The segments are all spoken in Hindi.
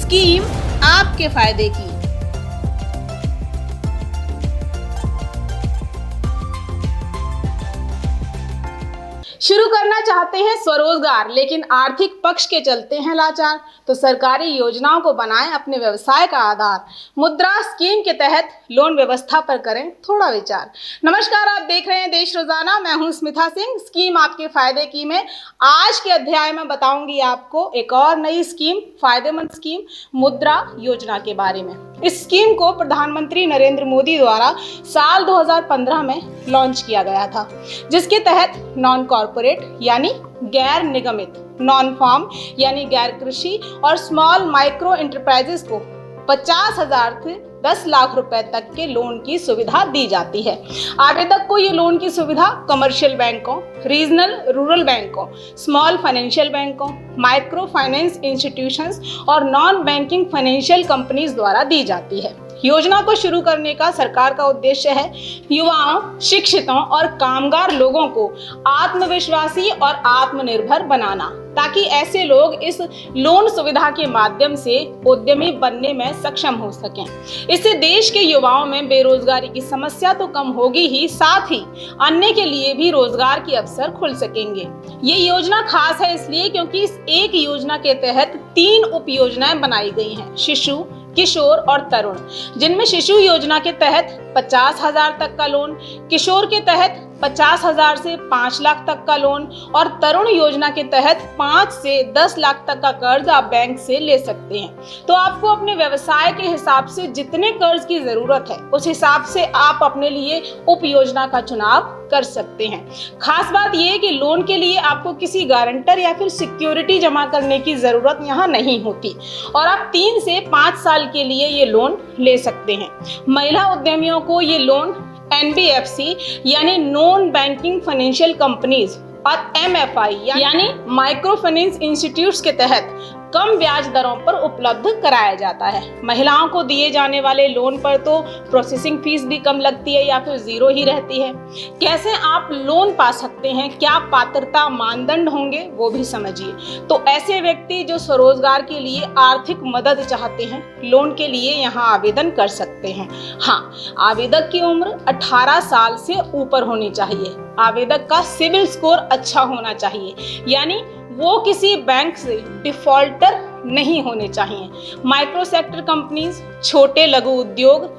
स्कीम आपके फायदे की। शुरू करना चाहते हैं स्वरोजगार लेकिन आर्थिक पक्ष के चलते हैं लाचार, तो सरकारी योजनाओं को बनाएं अपने व्यवसाय का आधार। मुद्रा स्कीम के तहत लोन व्यवस्था पर करें थोड़ा विचार। नमस्कार, आप देख रहे हैं देश रोजाना। मैं हूं स्मिता सिंह। स्कीम आपके फायदे की में आज के अध्याय में बताऊंगी आपको एक और नई स्कीम, फायदेमंद स्कीम मुद्रा योजना के बारे में। इस स्कीम को प्रधानमंत्री नरेंद्र मोदी द्वारा साल 2015 में लॉन्च किया गया था, जिसके तहत नॉन कॉर्पोरेट यानी गैर निगमित, नॉन फार्म यानी गैर कृषि और स्मॉल माइक्रो एंटरप्राइजेस को 50,000 से 10 लाख रुपए तक के लोन की सुविधा दी जाती है। आवेदक को ये लोन की सुविधा कमर्शियल बैंकों, रीजनल रूरल बैंकों, स्मॉल फाइनेंशियल बैंकों, माइक्रो फाइनेंस इंस्टीट्यूशंस और नॉन बैंकिंग फाइनेंशियल कंपनीज द्वारा दी जाती है। योजना को शुरू करने का सरकार का उद्देश्य है युवाओं, शिक्षितों और कामगार लोगों को आत्मविश्वासी और आत्मनिर्भर बनाना, ताकि ऐसे लोग इस लोन सुविधा के माध्यम से उद्यमी बनने में सक्षम हो सकें। इससे देश के युवाओं में बेरोजगारी की समस्या तो कम होगी ही, साथ ही अन्य के लिए भी रोजगार के अवसर खुल सकेंगे। ये योजना खास है इसलिए क्योंकि इस एक योजना के तहत 3 उप योजनाएं बनाई गई हैं, शिशु, किशोर और तरुण। जिनमें शिशु योजना के तहत 50,000 तक का लोन, किशोर के तहत 50,000 से 5 लाख तक का लोन और तरुण योजना के तहत 5 से 10 लाख तक का कर्ज आप बैंक से ले सकते हैं। तो आपको अपने व्यवसाय के हिसाब से जितने कर्ज की जरूरत है उस हिसाब से आप अपने लिए उप योजना का चुनाव कर सकते हैं। खास बात यह है कि लोन के लिए आपको किसी गारंटर या फिर सिक्योरिटी जमा करने की जरूरत यहाँ नहीं होती और आप 3 से 5 साल के लिए ये लोन ले सकते हैं। महिला उद्यमियों को ये लोन NBFC यानी नॉन बैंकिंग फाइनेंशियल कंपनीज और MFI यानी माइक्रो फाइनेंस इंस्टीट्यूट्स के तहत कम ब्याज दरों पर उपलब्ध कराया जाता है। महिलाओं को दिए जाने वाले लोन पर तो प्रोसेसिंग फीस भी कम लगती है या फिर जीरो ही रहती है। कैसे आप लोन पा सकते हैं, क्या पात्रता मानदंड होंगे, वो भी समझिए। तो ऐसे व्यक्ति जो स्वरोजगार के लिए आर्थिक मदद चाहते हैं, लोन के लिए यहाँ आवेदन कर सकते हैं। हाँ, आवेदक की उम्र 18 साल से ऊपर होनी चाहिए। आवेदक का सिविल स्कोर अच्छा होना चाहिए, यानी वो किसी बैंक से डिफॉल्टर नहीं होने चाहिए। माइक्रो सेक्टर कंपनीज, छोटे लघु उद्योग,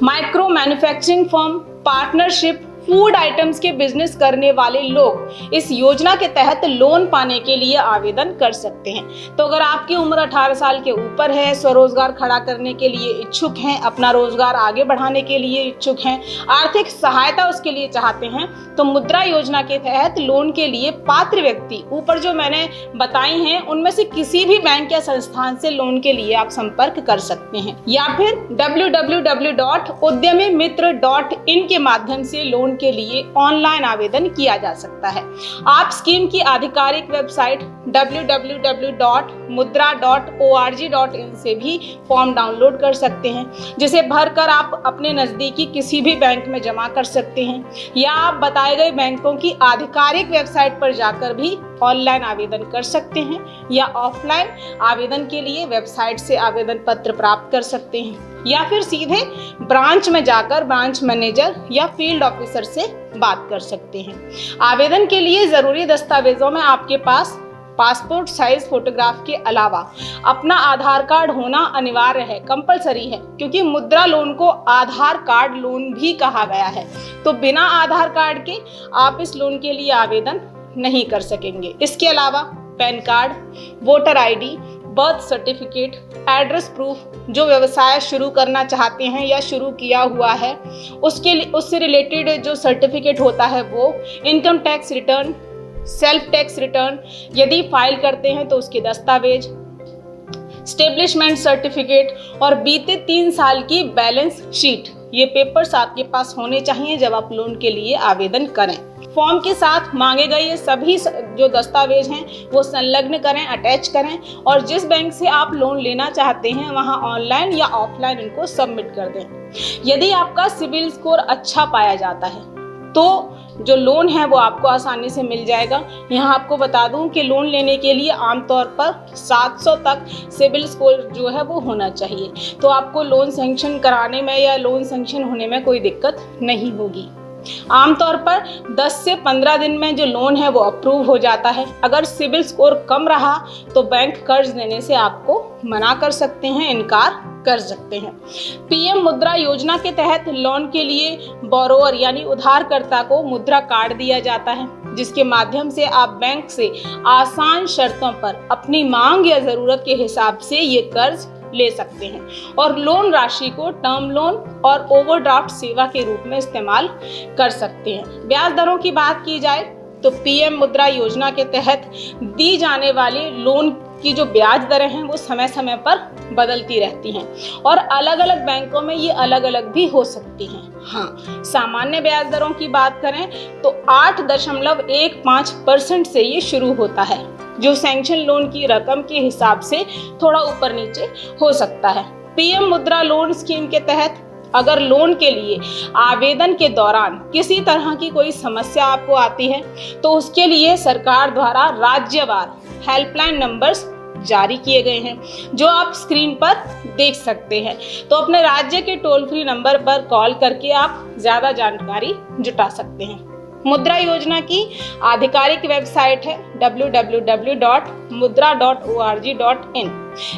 micro manufacturing firm, partnership, food items के बिजनेस करने वाले लोग इस योजना के तहत लोन पाने के लिए आवेदन कर सकते हैं। तो अगर आपकी उम्र 18 साल के ऊपर है, स्वरोजगार खड़ा करने के लिए इच्छुक हैं, अपना रोजगार आगे बढ़ाने के लिए इच्छुक हैं, आर्थिक सहायता उसके लिए चाहते हैं, तो मुद्रा योजना के तहत लोन के लिए पात्र व्यक्ति ऊपर जो मैंने बताई हैं उनमें से किसी भी बैंक या संस्थान से लोन के लिए आप संपर्क कर सकते हैं या फिर www.udyamimitra.in के माध्यम से लोन के लिए ऑनलाइन आवेदन किया जा सकता है। आप स्कीम की आधिकारिक वेबसाइट www.mudra.org.in से भी फॉर्म डाउनलोड कर सकते हैं, जिसे भरकर आप अपने नजदीकी किसी भी बैंक में जमा कर सकते हैं या आप बताए गए बैंकों की आधिकारिक वेबसाइट पर जाकर भी ऑनलाइन आवेदन कर सकते हैं या ऑफलाइन आवेदन के लिए वेबसाइट से आवेदन पत्र प्राप्त कर सकते हैं या फिर सीधे ब्रांच में जाकर ब्रांच मैनेजर या फील्ड ऑफिसर से बात कर सकते हैं। आवेदन के लिए जरूरी दस्तावेजों में आपके पास पासपोर्ट साइज फोटोग्राफ के अलावा अपना आधार कार्ड होना अनिवार्य है, कंपलसरी है, क्योंकि मुद्रा लोन को आधार कार्ड लोन भी कहा गया है। तो बिना आधार कार्ड के आप इस लोन के लिए आवेदन नहीं कर सकेंगे। इसके अलावा pan card, voter ID, birth certificate, address proof, जो व्यवसाय शुरू करना चाहते हैं या शुरू किया हुआ है उससे रिलेटेड जो सर्टिफिकेट होता है वो, income tax return, self tax return यदि फाइल करते हैं तो उसके दस्तावेज, स्टेब्लिशमेंट सर्टिफिकेट और बीते 3 साल की बैलेंस शीट, ये पेपर्स आपके पास होने चाहिए जब आप लोन के लिए आवेदन करें। फॉर्म के साथ मांगे गए ये सभी जो दस्तावेज हैं वो संलग्न करें, अटैच करें और जिस बैंक से आप लोन लेना चाहते हैं वहां ऑनलाइन या ऑफलाइन इनको सबमिट कर दें। यदि आपका सिबिल स्कोर अच्छा पाया जाता है तो जो लोन है वो आपको आसानी से मिल जाएगा। यहाँ आपको बता दूं कि लोन लेने के लिए आमतौर पर 700 तक सिबिल स्कोर जो है वो होना चाहिए, तो आपको लोन सैंक्शन कराने में या लोन सैंक्शन होने में कोई दिक्कत नहीं होगी। आमतौर पर 10 से 15 दिन में जो लोन है वो अप्रूव हो जाता है। अगर सिबिल स्कोर कम रहा तो बैंक कर्ज देने से आपको मना कर सकते हैं, इनकार कर सकते हैं। पीएम मुद्रा योजना के तहत लोन के लिए बोरोवर यानी उधारकर्ता को मुद्रा कार्ड दिया जाता है, जिसके माध्यम से आप बैंक से आसान शर्तों पर अपनी मांग या जरूरत के हिसाब से ये कर्ज ले सकते हैं और लोन राशि को टर्म लोन और ओवरड्राफ्ट सेवा के रूप में इस्तेमाल कर सकते हैं। ब्याज दरों की बात की जाए तो पीएम मुद्रा योजना के तहत दी जाने वाली लोन की जो ब्याज दरें हैं वो समय समय पर बदलती रहती हैं और अलग अलग बैंकों में ये अलग अलग भी हो सकती हैं। हाँ, सामान्य ब्याज दरों की बात करें तो 8.15% से ये शुरू होता है, जो सैंक्शन लोन की रकम के हिसाब से थोड़ा ऊपर नीचे हो सकता है। पीएम मुद्रा लोन स्कीम के तहत अगर लोन के लिए आवेदन के दौरान किसी तरह की कोई समस्या आपको आती है तो उसके लिए सरकार द्वारा राज्यवार हेल्पलाइन नंबर्स जारी किए गए हैं, जो आप स्क्रीन पर देख सकते हैं। तो अपने राज्य के टोल फ्री नंबर पर कॉल करके आप ज़्यादा जानकारी जुटा सकते हैं। मुद्रा योजना की आधिकारिक वेबसाइट है www.mudra.org.in।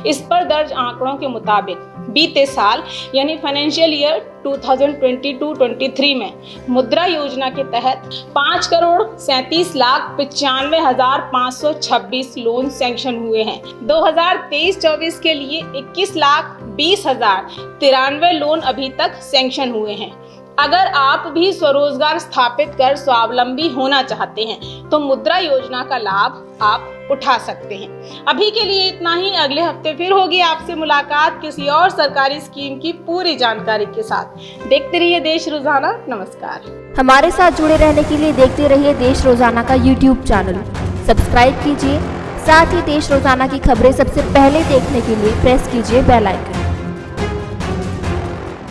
इस पर दर्ज आंकड़ों के मुताबिक बीते साल यानी फाइनेंशियल ईयर 2022-23 में मुद्रा योजना के तहत 5,37,95,526 लोन सैंक्शन हुए हैं। 2023-24 के लिए 21,20,93 लोन अभी तक सैंक्शन हुए हैं। अगर आप भी स्वरोजगार स्थापित कर स्वावलंबी होना चाहते हैं तो मुद्रा योजना का लाभ आप उठा सकते हैं। अभी के लिए इतना ही। अगले हफ्ते फिर होगी आपसे मुलाकात किसी और सरकारी स्कीम की पूरी जानकारी के साथ। देखते रहिए देश रोजाना। नमस्कार। हमारे साथ जुड़े रहने के लिए देखते रहिए देश रोजाना का YouTube चैनल सब्सक्राइब कीजिए। साथ ही देश रोजाना की खबरें सबसे पहले देखने के लिए प्रेस कीजिए बेल आइकन।